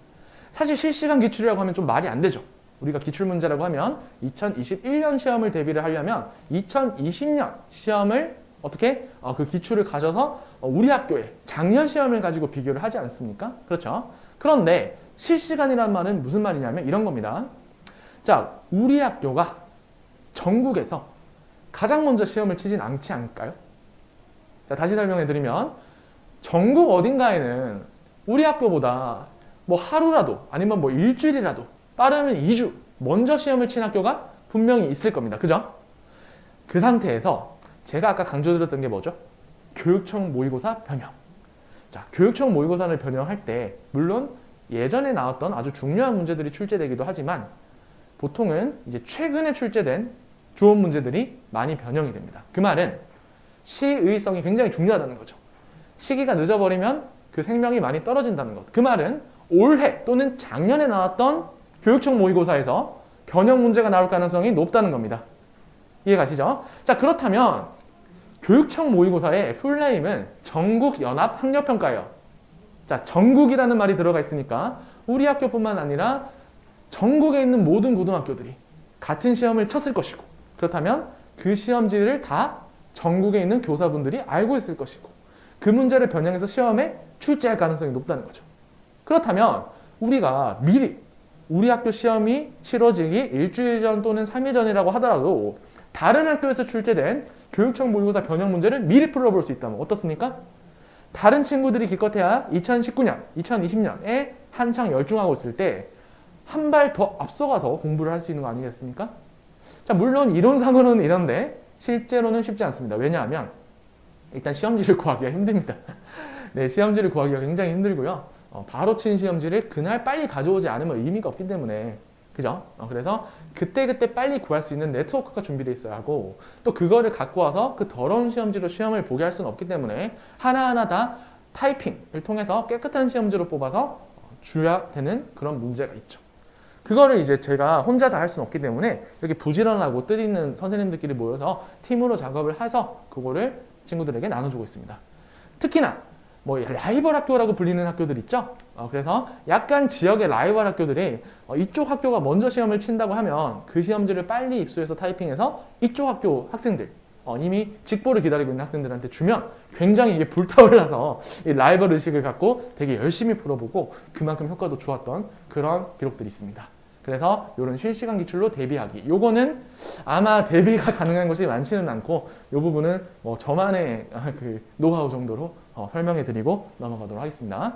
사실 실시간 기출이라고 하면 좀 말이 안 되죠. 우리가 기출문제라고 하면 2021년 시험을 대비를 하려면 2020년 시험을 어떻게 그 기출을 가져서 우리 학교의 작년 시험을 가지고 비교를 하지 않습니까? 그렇죠? 그런데 실시간이라는 말은 무슨 말이냐면 이런 겁니다. 자, 우리 학교가 전국에서 가장 먼저 시험을 치진 않지 않을까요? 자, 다시 설명해 드리면 전국 어딘가에는 우리 학교보다 뭐 하루라도 아니면 뭐 일주일이라도 빠르면 2주 먼저 시험을 친 학교가 분명히 있을 겁니다. 그죠? 그 상태에서 제가 아까 강조드렸던 게 뭐죠? 교육청 모의고사 변형. 자, 교육청 모의고사를 변형할 때 물론 예전에 나왔던 아주 중요한 문제들이 출제되기도 하지만 보통은 이제 최근에 출제된 주원 문제들이 많이 변형이 됩니다. 그 말은 시의성이 굉장히 중요하다는 거죠. 시기가 늦어버리면 그 생명이 많이 떨어진다는 것. 그 말은 올해 또는 작년에 나왔던 교육청 모의고사에서 변형 문제가 나올 가능성이 높다는 겁니다. 이해가시죠? 자, 그렇다면 교육청 모의고사의 풀네임은 전국연합학력평가예요. 자, 전국이라는 말이 들어가 있으니까 우리 학교뿐만 아니라 전국에 있는 모든 고등학교들이 같은 시험을 쳤을 것이고 그렇다면 그 시험지를 다 전국에 있는 교사분들이 알고 있을 것이고 그 문제를 변형해서 시험에 출제할 가능성이 높다는 거죠. 그렇다면 우리가 미리 우리 학교 시험이 치러지기 일주일 전 또는 3일 전이라고 하더라도 다른 학교에서 출제된 교육청 모의고사 변형 문제를 미리 풀어볼 수 있다면 어떻습니까? 다른 친구들이 기껏해야 2019년, 2020년에 한창 열중하고 있을 때 한 발 더 앞서가서 공부를 할 수 있는 거 아니겠습니까? 자, 물론 이론상으로는 이런데 실제로는 쉽지 않습니다. 왜냐하면 일단 시험지를 구하기가 힘듭니다. 네, 시험지를 구하기가 굉장히 힘들고요. 바로 친 시험지를 그날 빨리 가져오지 않으면 의미가 없기 때문에 그죠? 그래서 그때그때 빨리 구할 수 있는 네트워크가 준비되어 있어야 하고 또 그거를 갖고 와서 그 더러운 시험지로 시험을 보게 할 수는 없기 때문에 하나하나 다 타이핑을 통해서 깨끗한 시험지로 뽑아서 줘야 되는 그런 문제가 있죠. 그거를 이제 제가 혼자 다 할 수는 없기 때문에 이렇게 부지런하고 뜻 있는 선생님들끼리 모여서 팀으로 작업을 해서 그거를 친구들에게 나눠주고 있습니다. 특히나 뭐 라이벌 학교라고 불리는 학교들 있죠. 그래서 약간 지역의 라이벌 학교들이 이쪽 학교가 먼저 시험을 친다고 하면 그 시험지를 빨리 입수해서 타이핑해서 이쪽 학교 학생들 이미 직보를 기다리고 있는 학생들한테 주면 굉장히 이게 불타올라서 이 라이벌 의식을 갖고 되게 열심히 풀어보고 그만큼 효과도 좋았던 그런 기록들이 있습니다. 그래서 이런 실시간 기출로 대비하기. 요거는 아마 대비가 가능한 것이 많지는 않고 이 부분은 뭐 저만의 그 노하우 정도로 설명해 드리고 넘어가도록 하겠습니다.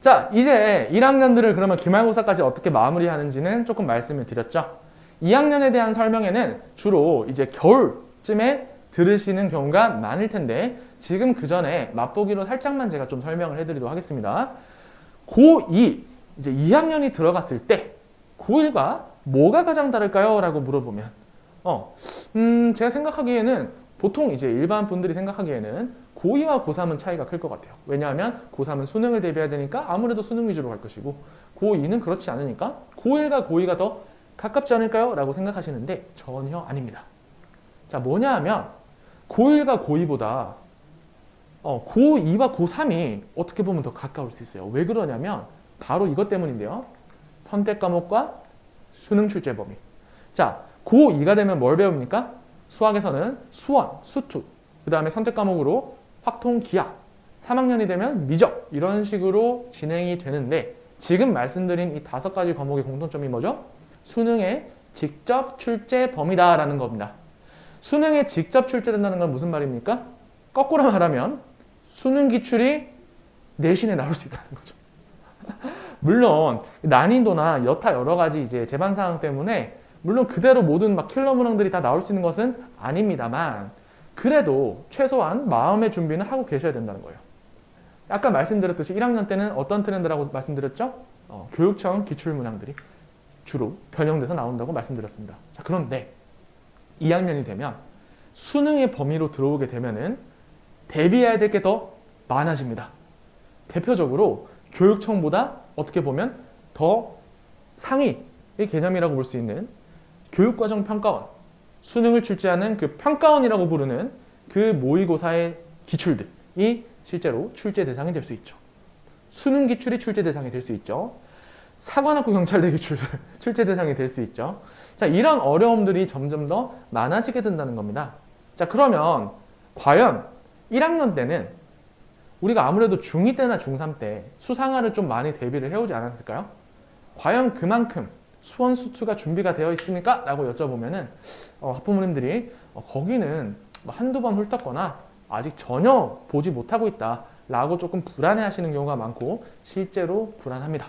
자, 이제 1학년들을 그러면 기말고사까지 어떻게 마무리하는지는 조금 말씀을 드렸죠. 2학년에 대한 설명에는 주로 이제 겨울쯤에 들으시는 경우가 많을 텐데 지금 그 전에 맛보기로 살짝만 제가 좀 설명을 해드리도록 하겠습니다. 고2 이제 2학년이 들어갔을 때 고1과 뭐가 가장 다를까요? 라고 물어보면 제가 생각하기에는 보통 이제 일반 분들이 생각하기에는 고2와 고3은 차이가 클 것 같아요. 왜냐하면 고3은 수능을 대비해야 되니까 아무래도 수능 위주로 갈 것이고 고2는 그렇지 않으니까 고1과 고2가 더 가깝지 않을까요? 라고 생각하시는데 전혀 아닙니다. 자, 뭐냐 하면 고1과 고2보다 고2와 고3이 어떻게 보면 더 가까울 수 있어요. 왜 그러냐면 바로 이것 때문인데요. 선택 과목과 수능 출제 범위. 자, 고2가 되면 뭘 배웁니까? 수학에서는 수원, 수투, 그 다음에 선택 과목으로 확통, 기하, 3학년이 되면 미적 이런 식으로 진행이 되는데 지금 말씀드린 이 5가지 과목의 공통점이 뭐죠? 수능에 직접 출제 범위다라는 겁니다. 수능에 직접 출제된다는 건 무슨 말입니까? 거꾸로 말하면 수능 기출이 내신에 나올 수 있다는 거죠. 물론 난이도나 여타 여러 가지 이제 제반 사항 때문에 물론 그대로 모든 막 킬러 문항들이 다 나올 수 있는 것은 아닙니다만 그래도 최소한 마음의 준비는 하고 계셔야 된다는 거예요. 아까 말씀드렸듯이 1학년 때는 어떤 트렌드라고 말씀드렸죠? 교육청 기출문항들이 주로 변형돼서 나온다고 말씀드렸습니다. 자, 그런데 2학년이 되면 수능의 범위로 들어오게 되면은 대비해야 될 게 더 많아집니다. 대표적으로 교육청보다 어떻게 보면 더 상위의 개념이라고 볼 수 있는 교육과정평가원, 수능을 출제하는 그 평가원이라고 부르는 그 모의고사의 기출들이 실제로 출제 대상이 될 수 있죠. 수능 기출이 출제 대상이 될 수 있죠. 사관학교 경찰대 기출들 출제 대상이 될 수 있죠. 자, 이런 어려움들이 점점 더 많아지게 된다는 겁니다. 자, 그러면 과연 1학년 때는 우리가 아무래도 중2 때나 중3 때 수상화를 좀 많이 대비를 해오지 않았을까요? 과연 그만큼 수원 수투가 준비가 되어 있습니까? 라고 여쭤보면은 학부모님들이 거기는 한두 번 훑었거나 아직 전혀 보지 못하고 있다 라고 조금 불안해 하시는 경우가 많고 실제로 불안합니다.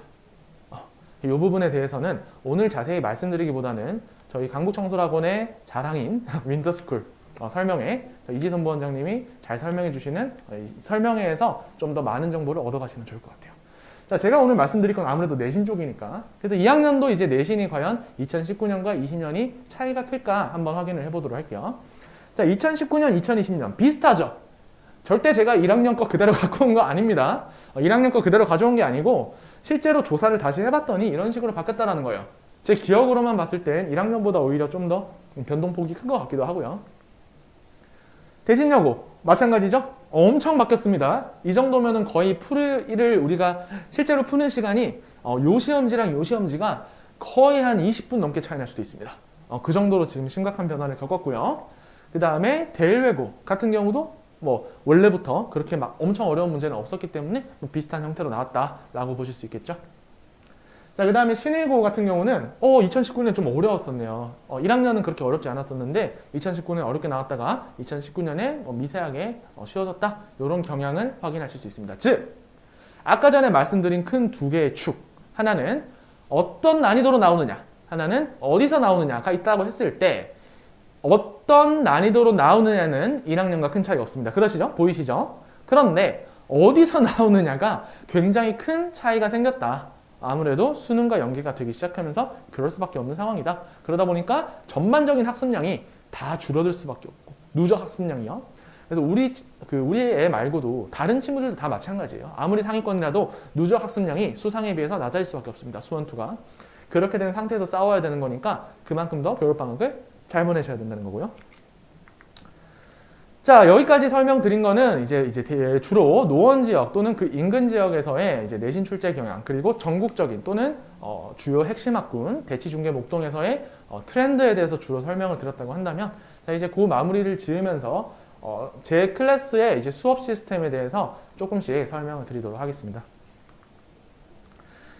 이 부분에 대해서는 오늘 자세히 말씀드리기보다는 저희 강북청소학원의 자랑인 윈터스쿨 설명회 이지선 부원장님이 잘 설명해 주시는 설명회에서 좀 더 많은 정보를 얻어가시면 좋을 것 같아요. 자, 제가 오늘 말씀드릴 건 아무래도 내신 쪽이니까 그래서 2학년도 이제 내신이 과연 2019년과 20년이 차이가 클까 한번 확인을 해보도록 할게요. 자, 2019년, 2020년 비슷하죠? 절대 제가 1학년 거 그대로 갖고 온 거 아닙니다. 1학년 거 그대로 가져온 게 아니고 실제로 조사를 다시 해봤더니 이런 식으로 바뀌었다는 거예요. 제 기억으로만 봤을 땐 1학년보다 오히려 좀 더 변동폭이 큰 것 같기도 하고요. 대신여고 마찬가지죠? 엄청 바뀌었습니다. 이 정도면은 거의 풀이를 우리가 실제로 푸는 시간이 요 시험지랑 요 시험지가 거의 한 20분 넘게 차이 날 수도 있습니다. 그 정도로 지금 심각한 변화를 겪었고요. 그 다음에 대외고 같은 경우도 원래부터 그렇게 막 엄청 어려운 문제는 없었기 때문에 비슷한 형태로 나왔다라고 보실 수 있겠죠. 자, 그 다음에 신일고 같은 경우는 2019년 좀 어려웠었네요. 1학년은 그렇게 어렵지 않았었는데 2019년에 어렵게 나왔다가 2019년에 미세하게 쉬워졌다. 이런 경향을 확인하실 수 있습니다. 즉, 아까 전에 말씀드린 큰 두 개의 축. 하나는 어떤 난이도로 나오느냐, 하나는 어디서 나오느냐가 있다고 했을 때 어떤 난이도로 나오느냐는 1학년과 큰 차이가 없습니다. 그러시죠? 보이시죠? 그런데 어디서 나오느냐가 굉장히 큰 차이가 생겼다. 아무래도 수능과 연계가 되기 시작하면서 그럴 수밖에 없는 상황이다. 그러다 보니까 전반적인 학습량이 다 줄어들 수밖에 없고 누적 학습량이요. 그래서 우리 애 말고도 다른 친구들도 다 마찬가지예요. 아무리 상위권이라도 누적 학습량이 수상에 비해서 낮아질 수밖에 없습니다. 수원2가. 그렇게 된 상태에서 싸워야 되는 거니까 그만큼 더 겨울방학을 잘 보내셔야 된다는 거고요. 자, 여기까지 설명드린 거는 이제 주로 노원 지역 또는 그 인근 지역에서의 이제 내신 출제 경향, 그리고 전국적인 또는 주요 핵심 학군, 대치 중계 목동에서의 트렌드에 대해서 주로 설명을 드렸다고 한다면, 자, 이제 그 마무리를 지으면서 제 클래스의 이제 수업 시스템에 대해서 조금씩 설명을 드리도록 하겠습니다.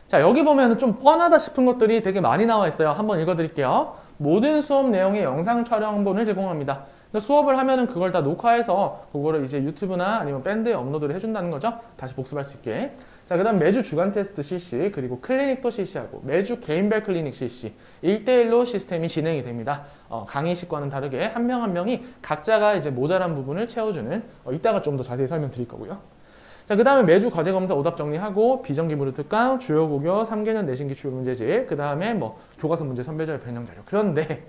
자, 여기 보면 좀 뻔하다 싶은 것들이 되게 많이 나와 있어요. 한번 읽어드릴게요. 모든 수업 내용의 영상 촬영본을 제공합니다. 수업을 하면은 그걸 다 녹화해서 그거를 이제 유튜브나 아니면 밴드에 업로드를 해준다는 거죠. 다시 복습할 수 있게. 자, 그 다음 매주 주간 테스트 실시, 그리고 클리닉도 실시하고 매주 개인별 클리닉 실시, 1대1로 시스템이 진행이 됩니다. 강의식과는 다르게 한 명 한 명이 각자가 이제 모자란 부분을 채워주는, 이따가 좀 더 자세히 설명드릴 거고요. 자, 그 다음에 매주 과제 검사 오답 정리하고 비정기 무료 특강, 주요 고교 3개년 내신 기출 문제집, 그 다음에 교과서 문제 선별절 변형 자료. 그런데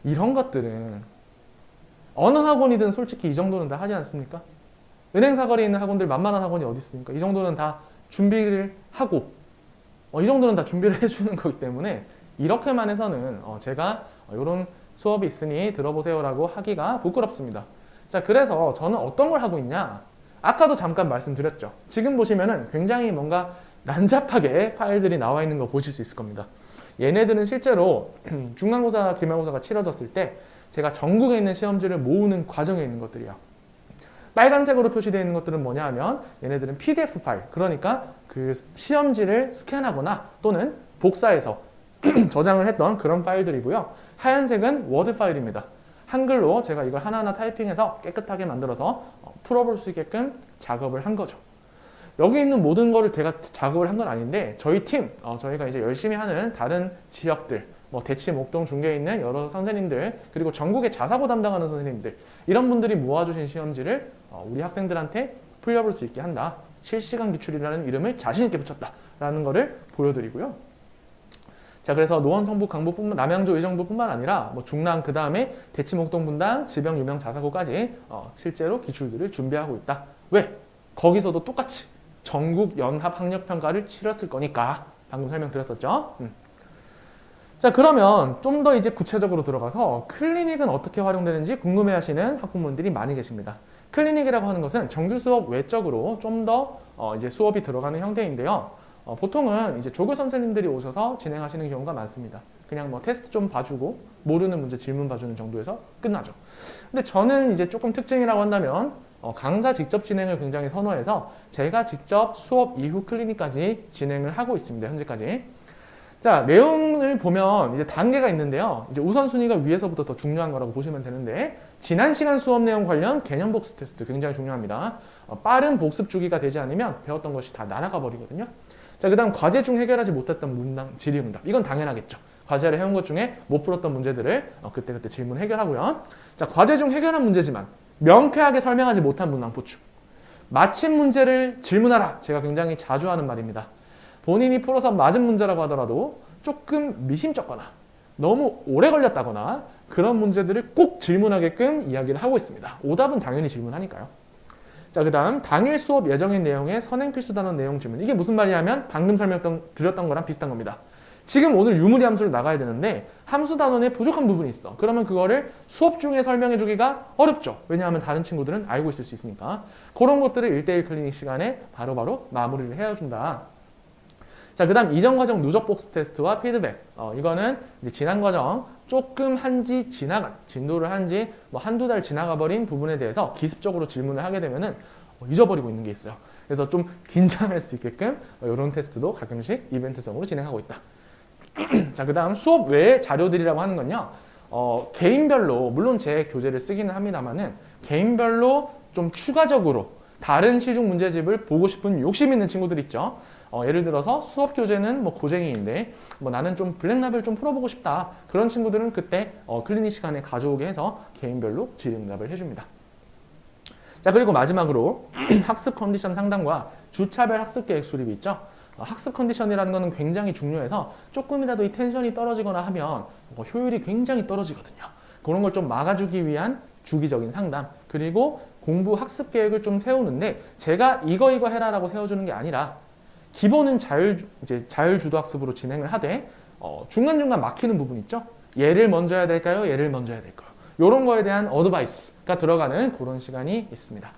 이런 것들은 어느 학원이든 솔직히 이 정도는 다 하지 않습니까? 은행 사거리에 있는 학원들 만만한 학원이 어디 있습니까? 이 정도는 다 준비를 하고 이 정도는 다 준비를 해주는 거기 때문에 이렇게만 해서는 제가 이런 수업이 있으니 들어보세요 라고 하기가 부끄럽습니다. 자, 그래서 저는 어떤 걸 하고 있냐? 아까도 잠깐 말씀드렸죠. 지금 보시면은 굉장히 뭔가 난잡하게 파일들이 나와 있는 거 보실 수 있을 겁니다. 얘네들은 실제로 중간고사, 기말고사가 치러졌을 때 제가 전국에 있는 시험지를 모으는 과정에 있는 것들이에요. 빨간색으로 표시되어 있는 것들은 뭐냐 하면 얘네들은 PDF 파일, 그러니까 그 시험지를 스캔하거나 또는 복사해서 저장을 했던 그런 파일들이고요. 하얀색은 워드 파일입니다. 한글로 제가 이걸 하나하나 타이핑해서 깨끗하게 만들어서 풀어볼 수 있게끔 작업을 한 거죠. 여기 있는 모든 거를 제가 작업을 한 건 아닌데 저희 팀, 저희가 이제 열심히 하는 다른 지역들, 뭐 대치, 목동, 중계에 있는 여러 선생님들, 그리고 전국에 자사고 담당하는 선생님들, 이런 분들이 모아주신 시험지를 우리 학생들한테 풀려볼 수 있게 한다. 실시간 기출이라는 이름을 자신 있게 붙였다라는 거를 보여드리고요. 자, 그래서 노원, 성북, 강북뿐만, 남양주, 의정부뿐만 아니라 뭐 중랑, 그 다음에 대치, 목동, 분당, 질병, 유명, 자사고까지 실제로 기출들을 준비하고 있다. 왜? 거기서도 똑같이 전국 연합 학력 평가를 치렀을 거니까 방금 설명드렸었죠. 자, 그러면 좀 더 이제 구체적으로 들어가서 클리닉은 어떻게 활용되는지 궁금해하시는 학부모님들이 많이 계십니다. 클리닉이라고 하는 것은 정규 수업 외적으로 좀 더 이제 수업이 들어가는 형태인데요. 보통은 이제 조교 선생님들이 오셔서 진행하시는 경우가 많습니다. 그냥 뭐 테스트 좀 봐주고 모르는 문제 질문 봐주는 정도에서 끝나죠. 근데 저는 이제 조금 특징이라고 한다면 강사 직접 진행을 굉장히 선호해서 제가 직접 수업 이후 클리닉까지 진행을 하고 있습니다. 현재까지. 자, 내용을 보면 이제 단계가 있는데요. 이제 우선순위가 위에서부터 더 중요한 거라고 보시면 되는데, 지난 시간 수업 내용 관련 개념 복습 테스트 굉장히 중요합니다. 빠른 복습 주기가 되지 않으면 배웠던 것이 다 날아가 버리거든요. 자, 그 다음 과제 중 해결하지 못했던 문항 질의응답. 이건 당연하겠죠. 과제를 해온 것 중에 못 풀었던 문제들을 그때그때 질문 해결하고요. 자, 과제 중 해결한 문제지만 명쾌하게 설명하지 못한 문항 보충. 마침 문제를 질문하라. 제가 굉장히 자주 하는 말입니다. 본인이 풀어서 맞은 문제라고 하더라도 조금 미심쩍거나 너무 오래 걸렸다거나 그런 문제들을 꼭 질문하게끔 이야기를 하고 있습니다. 오답은 당연히 질문하니까요. 자, 그 다음 당일 수업 예정인 내용의 선행 필수 단원 내용 질문. 이게 무슨 말이냐면 방금 설명드렸던 거랑 비슷한 겁니다. 지금 오늘 유무리 함수를 나가야 되는데 함수 단원에 부족한 부분이 있어. 그러면 그거를 수업 중에 설명해 주기가 어렵죠. 왜냐하면 다른 친구들은 알고 있을 수 있으니까. 그런 것들을 1대1 클리닉 시간에 바로바로 마무리를 해준다. 자, 그 다음 이전 과정 누적 복습 테스트와 피드백. 이거는 이제 지난 과정 조금 한지 지나간, 진도를 한지 뭐 한두 달 지나가 버린 부분에 대해서 기습적으로 질문을 하게 되면은 잊어버리고 있는 게 있어요. 그래서 좀 긴장할 수 있게끔 이런 테스트도 가끔씩 이벤트성으로 진행하고 있다. 자, 그 다음 수업 외의 자료들이라고 하는 건요. 개인별로, 물론 제 교재를 쓰기는 합니다만은 개인별로 좀 추가적으로 다른 시중 문제집을 보고 싶은 욕심 있는 친구들 있죠. 예를 들어서 수업 교재는 뭐 고쟁이인데 뭐 나는 좀 블랙라벨 좀 풀어보고 싶다. 그런 친구들은 그때 클리닉 시간에 가져오게 해서 개인별로 질의응답을 해줍니다. 자, 그리고 마지막으로 학습 컨디션 상담과 주차별 학습 계획 수립이 있죠. 학습 컨디션이라는 것은 굉장히 중요해서 조금이라도 이 텐션이 떨어지거나 하면 효율이 굉장히 떨어지거든요. 그런 걸 좀 막아주기 위한 주기적인 상담, 그리고 공부 학습 계획을 좀 세우는데 제가 이거 해라라고 세워주는 게 아니라 기본은 자율주도 학습으로 진행을 하되 중간중간 막히는 부분 있죠? 얘를 먼저 해야 될까요? 얘를 먼저 해야 될까요? 이런 거에 대한 어드바이스가 들어가는 그런 시간이 있습니다.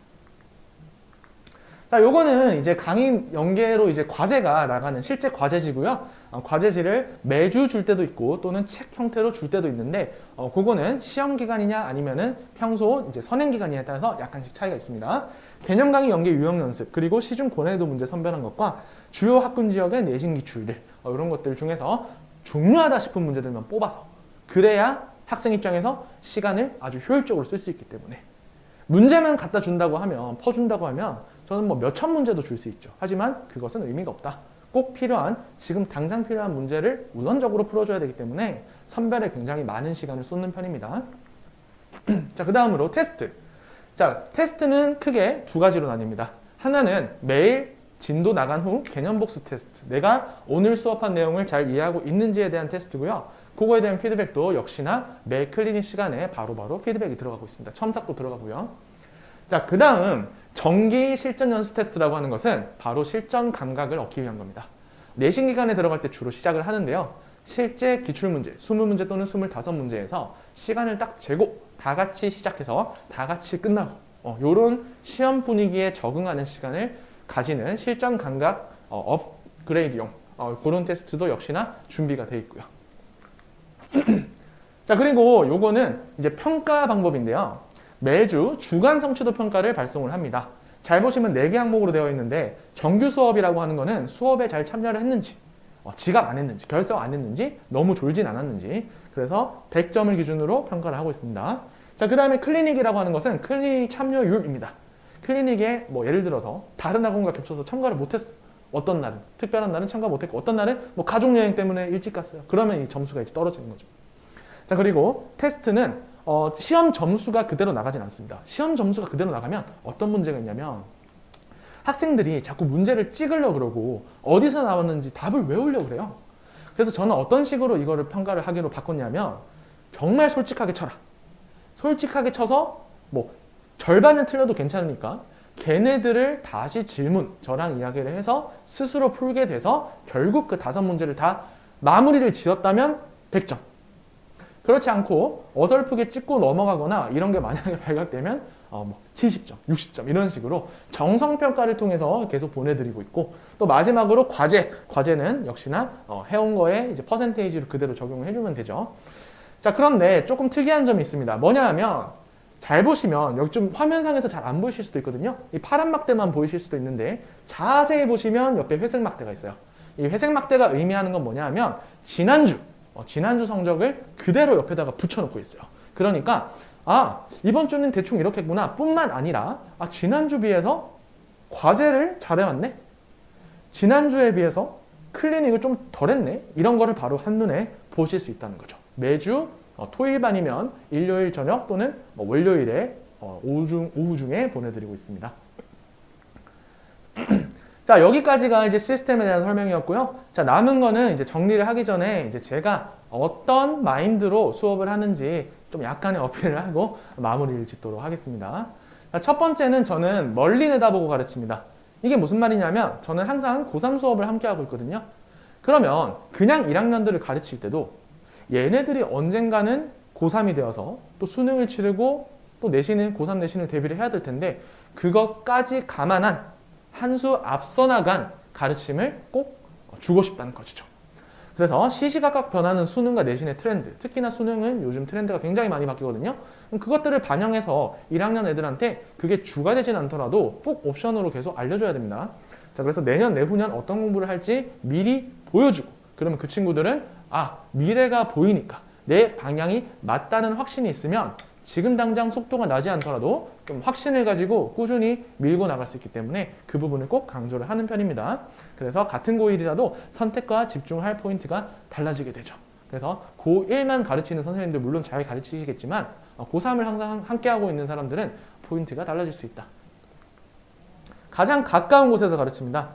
자, 요거는 이제 강의 연계로 이제 과제가 나가는 실제 과제지고요. 과제지를 매주 줄 때도 있고 또는 책 형태로 줄 때도 있는데 그거는 시험 기간이냐 아니면은 평소 이제 선행 기간이냐에 따라서 약간씩 차이가 있습니다. 개념 강의 연계 유형 연습, 그리고 시중 고난이도 문제 선별한 것과 주요 학군 지역의 내신 기출들, 이런 것들 중에서 중요하다 싶은 문제들만 뽑아서, 그래야 학생 입장에서 시간을 아주 효율적으로 쓸 수 있기 때문에. 문제만 갖다 준다고 하면, 퍼준다고 하면 저는 뭐 몇천 문제도 줄 수 있죠. 하지만 그것은 의미가 없다. 꼭 필요한, 지금 당장 필요한 문제를 우선적으로 풀어줘야 되기 때문에 선별에 굉장히 많은 시간을 쏟는 편입니다. 자, 그 다음으로 테스트. 자, 테스트는 크게 두 가지로 나뉩니다. 하나는 매일 진도 나간 후 개념 복습 테스트. 내가 오늘 수업한 내용을 잘 이해하고 있는지에 대한 테스트고요. 그거에 대한 피드백도 역시나 매 클리닉 시간에 바로바로 피드백이 들어가고 있습니다. 첨삭도 들어가고요. 자, 그 다음 정기 실전 연습 테스트라고 하는 것은 바로 실전 감각을 얻기 위한 겁니다. 내신 기간에 들어갈 때 주로 시작을 하는데요. 실제 기출문제, 20문제 또는 25문제에서 시간을 딱 재고 다 같이 시작해서 다 같이 끝나고 이런 시험 분위기에 적응하는 시간을 가지는 실전 감각 업그레이드용 그런 테스트도 역시나 준비가 되어 있고요. 자, 그리고 요거는 이제 평가 방법인데요. 매주 주간 성취도 평가를 발송을 합니다. 잘 보시면 4개 항목으로 되어 있는데 정규 수업이라고 하는 거는 수업에 잘 참여를 했는지, 지각 안 했는지, 결석 안 했는지, 너무 졸진 않았는지, 그래서 100점을 기준으로 평가를 하고 있습니다. 자, 그 다음에 클리닉이라고 하는 것은 클리닉 참여율입니다. 클리닉에 뭐 예를 들어서 다른 학원과 겹쳐서 참가를 못했어. 어떤 날은 특별한 날은 참가 못했고, 어떤 날은 뭐 가족여행 때문에 일찍 갔어요. 그러면 이 점수가 이제 떨어지는 거죠. 자, 그리고 테스트는 시험 점수가 그대로 나가진 않습니다. 시험 점수가 그대로 나가면 어떤 문제가 있냐면 학생들이 자꾸 문제를 찍으려고 그러고 어디서 나왔는지 답을 외우려고 그래요. 그래서 저는 어떤 식으로 이거를 평가를 하기로 바꿨냐면 정말 솔직하게 쳐라. 솔직하게 쳐서 뭐 절반을 틀려도 괜찮으니까 걔네들을 다시 질문, 저랑 이야기를 해서 스스로 풀게 돼서 결국 그 5문제를 다 마무리를 지었다면 100점. 그렇지 않고 어설프게 찍고 넘어가거나 이런 게 만약에 발각되면 70점, 60점 이런 식으로 정성평가를 통해서 계속 보내드리고 있고, 또 마지막으로 과제는 역시나 해온 거에 이제 퍼센테이지로 그대로 적용을 해주면 되죠. 자, 그런데 조금 특이한 점이 있습니다. 뭐냐 하면 잘 보시면 여기 좀 화면상에서 잘 안 보이실 수도 있거든요. 이 파란 막대만 보이실 수도 있는데 자세히 보시면 옆에 회색 막대가 있어요. 이 회색 막대가 의미하는 건 뭐냐 하면 지난주 성적을 그대로 옆에다가 붙여놓고 있어요. 그러니까 이번 주는 대충 이렇겠구나 뿐만 아니라 지난주 비해서 과제를 잘해왔네? 지난주에 비해서 클리닉을 좀 덜했네? 이런 거를 바로 한눈에 보실 수 있다는 거죠. 매주 토일반이면 일요일 저녁 또는 월요일에 오후 중에 보내드리고 있습니다. 자, 여기까지가 이제 시스템에 대한 설명이었고요. 자, 남은 거는 이제 정리를 하기 전에 이제 제가 어떤 마인드로 수업을 하는지 좀 약간의 어필을 하고 마무리를 짓도록 하겠습니다. 자, 첫 번째는 저는 멀리 내다보고 가르칩니다. 이게 무슨 말이냐면 저는 항상 고3 수업을 함께 하고 있거든요. 그러면 그냥 1학년들을 가르칠 때도 얘네들이 언젠가는 고3이 되어서 또 수능을 치르고 또 고3 내신을 대비를 해야 될 텐데 그것까지 감안한 한 수 앞서 나간 가르침을 꼭 주고 싶다는 것이죠. 그래서 시시각각 변하는 수능과 내신의 트렌드, 특히나 수능은 요즘 트렌드가 굉장히 많이 바뀌거든요. 그것들을 반영해서 1학년 애들한테 그게 주가 되진 않더라도 꼭 옵션으로 계속 알려줘야 됩니다. 자, 그래서 내년, 내후년 어떤 공부를 할지 미리 보여주고, 그러면 그 친구들은 미래가 보이니까 내 방향이 맞다는 확신이 있으면 지금 당장 속도가 나지 않더라도 좀 확신을 가지고 꾸준히 밀고 나갈 수 있기 때문에 그 부분을 꼭 강조를 하는 편입니다. 그래서 같은 고1이라도 선택과 집중할 포인트가 달라지게 되죠. 그래서 고1만 가르치는 선생님들 물론 잘 가르치시겠지만 고3을 항상 함께하고 있는 사람들은 포인트가 달라질 수 있다. 가장 가까운 곳에서 가르칩니다.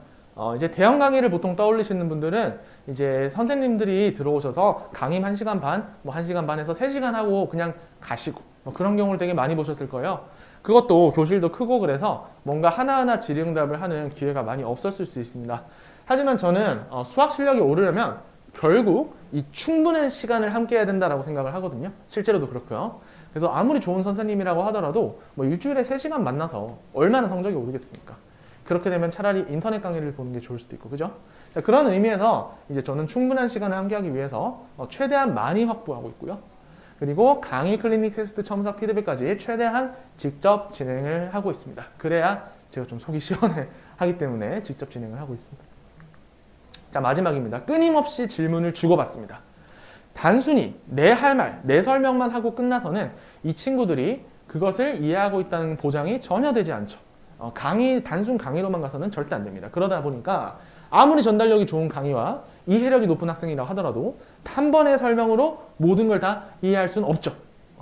이제 대형 강의를 보통 떠올리시는 분들은 이제 선생님들이 들어오셔서 강의 1시간 반, 1시간 반에서 3시간 하고 그냥 가시고 그런 경우를 되게 많이 보셨을 거예요. 그것도 교실도 크고 그래서 뭔가 하나하나 질의응답을 하는 기회가 많이 없었을 수 있습니다. 하지만 저는 수학 실력이 오르려면 결국 이 충분한 시간을 함께 해야 된다고 생각을 하거든요. 실제로도 그렇고요. 그래서 아무리 좋은 선생님이라고 하더라도 일주일에 3시간 만나서 얼마나 성적이 오르겠습니까? 그렇게 되면 차라리 인터넷 강의를 보는 게 좋을 수도 있고, 그죠? 자, 그런 의미에서 이제 저는 충분한 시간을 함께하기 위해서 최대한 많이 확보하고 있고요. 그리고 강의, 클리닉, 테스트, 첨삭, 피드백까지 최대한 직접 진행을 하고 있습니다. 그래야 제가 좀 속이 시원하기 때문에 직접 진행을 하고 있습니다. 자, 마지막입니다. 끊임없이 질문을 주고받습니다. 단순히 내 할 말, 내 설명만 하고 끝나서는 이 친구들이 그것을 이해하고 있다는 보장이 전혀 되지 않죠. 단순 강의로만 가서는 절대 안 됩니다. 그러다 보니까 아무리 전달력이 좋은 강의와 이해력이 높은 학생이라고 하더라도 한 번의 설명으로 모든 걸 다 이해할 수는 없죠.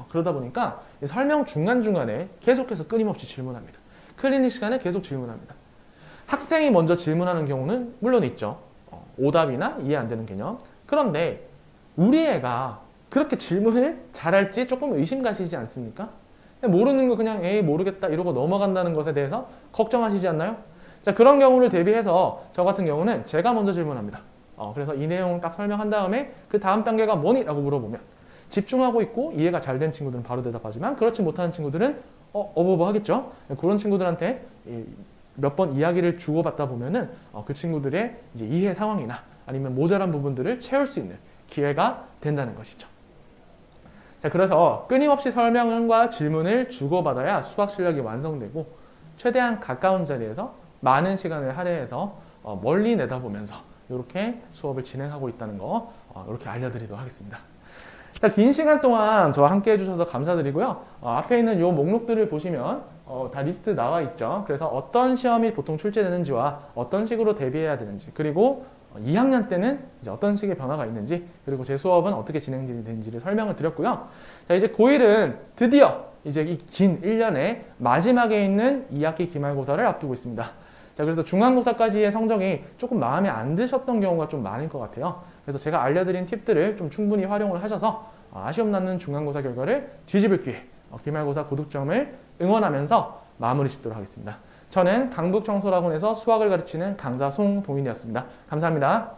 그러다 보니까 설명 중간중간에 계속해서 끊임없이 질문합니다. 클리닉 시간에 계속 질문합니다. 학생이 먼저 질문하는 경우는 물론 있죠. 오답이나 이해 안 되는 개념. 그런데 우리 애가 그렇게 질문을 잘할지 조금 의심가시지 않습니까? 모르는 거 그냥 에이 모르겠다 이러고 넘어간다는 것에 대해서 걱정하시지 않나요? 자, 그런 경우를 대비해서 저 같은 경우는 제가 먼저 질문합니다. 그래서 이 내용 딱 설명한 다음에 그 다음 단계가 뭐니? 라고 물어보면 집중하고 있고 이해가 잘 된 친구들은 바로 대답하지만 그렇지 못하는 친구들은 어버버 하겠죠. 그런 친구들한테 몇 번 이야기를 주고받다 보면은 그 친구들의 이제 이해 상황이나 아니면 모자란 부분들을 채울 수 있는 기회가 된다는 것이죠. 자, 그래서 끊임없이 설명과 질문을 주고받아야 수학 실력이 완성되고 최대한 가까운 자리에서 많은 시간을 할애해서 멀리 내다보면서 이렇게 수업을 진행하고 있다는 거 이렇게 알려드리도록 하겠습니다. 자, 긴 시간 동안 저와 함께 해주셔서 감사드리고요. 앞에 있는 이 목록들을 보시면 다 리스트 나와 있죠. 그래서 어떤 시험이 보통 출제되는지와 어떤 식으로 대비해야 되는지, 그리고 2학년 때는 이제 어떤 식의 변화가 있는지, 그리고 제 수업은 어떻게 진행되는지를 설명을 드렸고요. 자, 이제 고1은 드디어 이제 이 긴 1년의 마지막에 있는 2학기 기말고사를 앞두고 있습니다. 자, 그래서 중간고사까지의 성적이 조금 마음에 안 드셨던 경우가 좀 많을 것 같아요. 그래서 제가 알려드린 팁들을 좀 충분히 활용을 하셔서 아쉬움 남는 중간고사 결과를 뒤집을 기회, 기말고사 고득점을 응원하면서 마무리 짓도록 하겠습니다. 저는 강북청소학원에서 수학을 가르치는 강사 송동인이었습니다. 감사합니다.